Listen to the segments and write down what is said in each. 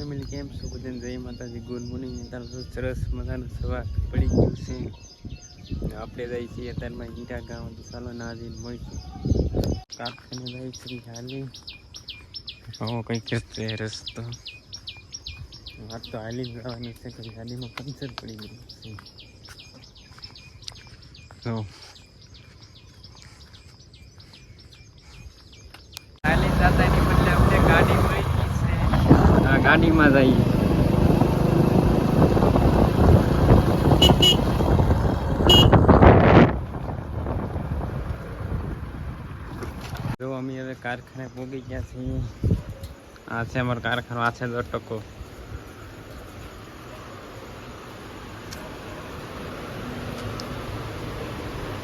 Family કેમ છો? બધાને જય માતાજી, ગુડ મોર્નિંગ. અત્યારે સરસ મજાનું સવાર પડી ગયું છે. આપણે જઈએ છીએ અત્યારમાં હીરા ગામ, તો ચાલો ના જઈને મળીશું. કારખાને જાય છે હાલી. કંઈક છે રસ્તો. વાત તો હાલી જવાની છે કે ગાડીમાં પંચર પડી ગયું છે. તો હાલી જતાની બદલે આપણે ગાડી મળી ગઈ છે. આ ગાડીમાં જઈએ. જો અમે હવે કારખાને પહોંચી ગયા છીએ. આ છે અમારો કારખાનો, આ છે 10 ટકો.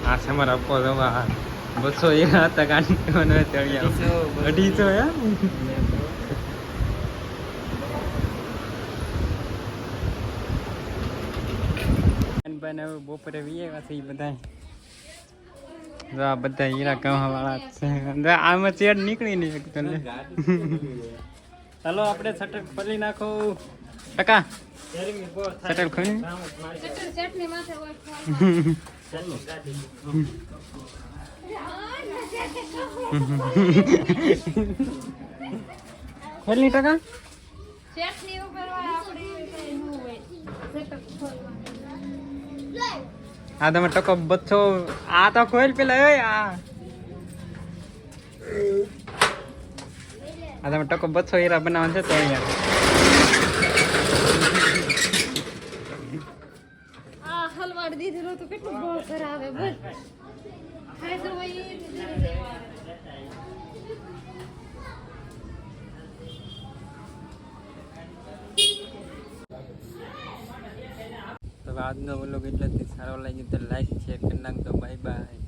આ છે અમારા અપ્પો જવા 200 એવા હતા ગાડી 250 એમ. હવે બપોરે વીએ છે બધા. જો આ બધા હીરા કમા વાળા છે. આમાં ચેડ નીકળી નહીં શકતો. ચાલો આપણે શટર ખોલી નાખો. ટકા શટર ખોલી ખોલી ટકા. હા તમે ટકો બચ્ચો આ તો ખોલ પેલા. આ તમે ટકો બચ્ચો હીરા બનાવવાનું છે તો અહીંયા હલવાડ દીધેલો તો કેટલું બોલ કરાવે બોલ. તો આજનો વ્લોગ એટલાથી સારો લાગ્યો તો લાઈક શેર કરી નાખજો. Bye bye.